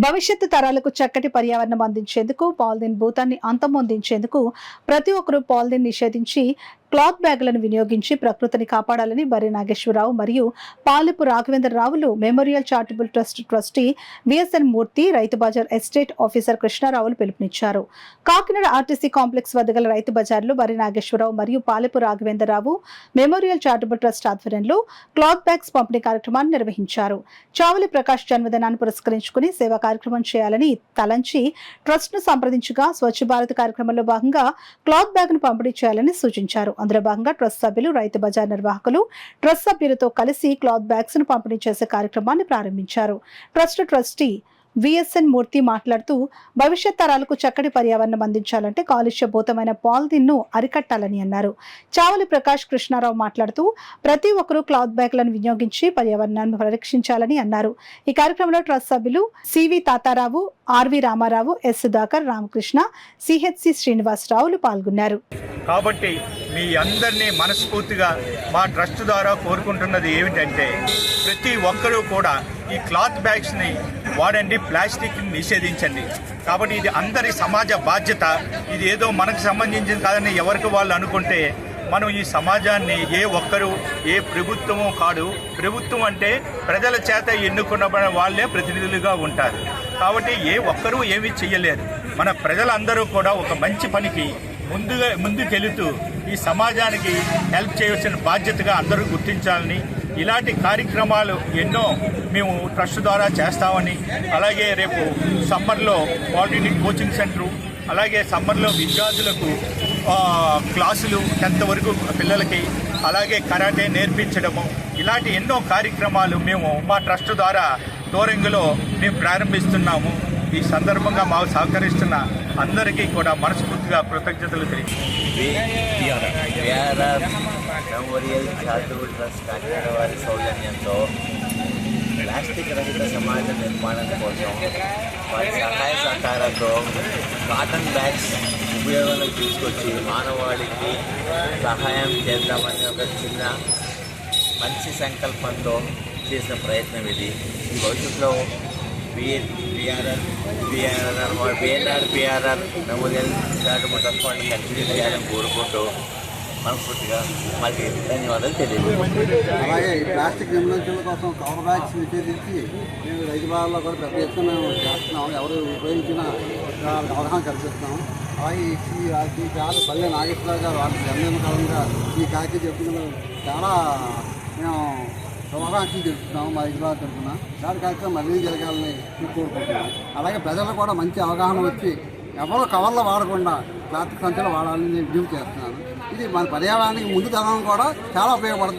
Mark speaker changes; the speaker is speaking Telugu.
Speaker 1: భవిష్యత్తు తరాలకు చక్కటి పర్యావరణం అందించేందుకు పాలిథిన్ భూతాన్ని అంతమొందించేందుకు ప్రతి ఒక్కరూ పాలిథిన్ నిషేధించి క్లాత్ బ్యాగులను వినియోగించి ప్రకృతిని కాపాడాలని బరి నాగేశ్వరరావు మరియు పాలెపు రాఘవేంద్రరావులు memorial charitable trust trustee V S N Murthy రైతు బజార్ ఎస్టేట్ ఆఫీసర్ కృష్ణారావులు పిలుపునిచ్చారు. కాకినాడ ఆర్టీసీ కాంప్లెక్స్ వద్ద గల రైతు బజార్లో బరి నాగేశ్వరరావు మరియు Palepu Raghavendra Rao memorial charitable trust ఆధ్వర్యంలో క్లాత్ బ్యాగ్స్ పంపిణీ కార్యక్రమాన్ని నిర్వహించారు. చావలి ప్రకాష్ జన్మదినాన్ని పురస్కరించుకుని సేవా కార్యక్రమం చేయాలని తలంచి ట్రస్ట్ ను సంప్రదించగా స్వచ్ఛ భారత్ కార్యక్రమంలో భాగంగా క్లాత్ బ్యాగ్ ను పంపిణీ చేయాలని సూచించారు. అందులో భాగంగా ట్రస్ట్ సభ్యులు రైతు బజార్ నిర్వాహకులు ట్రస్ట్ సభ్యులతో కలిసి క్లాత్ బ్యాగ్స్ ను పంపిణీ చేసే కార్యక్రమాన్ని ప్రారంభించారు. ట్రస్ట్ ట్రస్టీ విఎస్ఎన్ మూర్తి మాట్లాడుతూ భవిష్యత్ తరాలకు చక్కటి పర్యావరణం అందించాలంటే కాలుష్యభూతమైన పాలిథిన్ ను అరికట్టాలని అన్నారు. చావలి ప్రకాష్ కృష్ణారావు మాట్లాడుతూ ప్రతి ఒక్కరూ క్లాత్ బ్యాగ్లను వినియోగించి పర్యావరణాన్ని పరిరక్షించాలని అన్నారు. ఈ కార్యక్రమంలో ట్రస్ట్ సభ్యులు C V Thatharao, R V Ramarao, S Sudhakar, Ramakrishna, C H C శ్రీనివాసరావులు పాల్గొన్నారు.
Speaker 2: కాబట్టి మీ అందరినీ మనస్ఫూర్తిగా మా ట్రస్ట్ ద్వారా కోరుకుంటున్నది ఏమిటంటే ప్రతి ఒక్కరూ కూడా ఈ క్లాత్ బ్యాగ్స్ని వాడండి, ప్లాస్టిక్ని నిషేధించండి. కాబట్టి ఇది అందరి సమాజ బాధ్యత. ఇది ఏదో మనకు సంబంధించింది కాదని ఎవరికి వాళ్ళు అనుకుంటే మనం ఈ సమాజాన్ని ఏ ఒక్కరు ఏ ప్రభుత్వము కాదు. ప్రభుత్వం అంటే ప్రజల చేత ఎన్నుకున్న వాళ్ళే ప్రతినిధులుగా ఉంటారు. కాబట్టి ఏ ఒక్కరూ ఏమీ చెయ్యలేరు. మన ప్రజలందరూ కూడా ఒక మంచి పనికి ముందుకెళుతూ ఈ సమాజానికి హెల్ప్ చేయవలసిన బాధ్యతగా అందరూ గుర్తించాలని, ఇలాంటి కార్యక్రమాలు ఎన్నో మేము ట్రస్ట్ ద్వారా చేస్తామని, అలాగే రేపు సమ్మర్లో పాలిటెక్నిక్ కోచింగ్ సెంటరు, అలాగే సమ్మర్లో విద్యార్థులకు క్లాసులు 10th వరకు పిల్లలకి, అలాగే కరాటే నేర్పించడము, ఇలాంటి ఎన్నో కార్యక్రమాలు మేము మా ట్రస్ట్ ద్వారా తోరంగిలో మేము ప్రారంభిస్తున్నాము. ఈ సందర్భంగా మాకు సహకరిస్తున్న అందరికీ కూడా మనస్ఫూర్తిగా కృతజ్ఞతలు
Speaker 3: మెమోరియల్ చారిటబుల్ ట్రస్ట్ కాకినాడ వారి సౌజన్యంతో ప్లాస్టిక్ రహిత సమాజ నిర్మాణం కోసం వారి సహాయ సహకారంతో కాటన్ బ్యాగ్స్ ఉపయోగంలోకి తీసుకొచ్చి మానవాళికి సహాయం చేద్దామని ఒక చిన్న మంచి సంకల్పంతో చేసిన ప్రయత్నం ఇది. ఈ భవిష్యత్తులో బిఎన్ఆర్ మెమోరియల్ చారిటబుల్ ట్రస్ట్ వాటిని కంటిన్యూ చేయాలని కోరుకుంటూ మనస్ఫూర్తిగా మాకు ధన్యవాదాలు తెలియదు.
Speaker 4: అలాగే ఈ ప్లాస్టిక్ నిర్మూలన కోసం కవర్ బ్యాగ్స్ నిషేధించి మేము రైతు బజార్లో కూడా పెద్ద ఎత్తున చేస్తున్నాము. ఎవరు ఉపయోగించినా అవగాహన కల్పిస్తున్నాము. అలాగే ఈ చాలా పల్లె నాగేశ్వరరావు గారు వాళ్ళ జన్మదిన కాలంగా ఈ కార్యక్రమం చెప్తున్న చాలా మేము శుభాకాంక్షలు తెలుపుతున్నాము. మా రైతు బజార్ తరఫున దాని కార్యక్రమం మళ్ళీ జరగాలని కోరుకుంటున్నాము. అలాగే ప్రజలకు కూడా మంచి అవగాహన వచ్చి ఎవరో కవర్లో వాడకుండా ప్లాస్టిక్ సంచులు వాడాలని నేను విజ్ఞప్తి చేస్తున్నాను. ఇది మన పర్యావరణానికి ముందు తరం కూడా చాలా ఉపయోగపడుతుంది.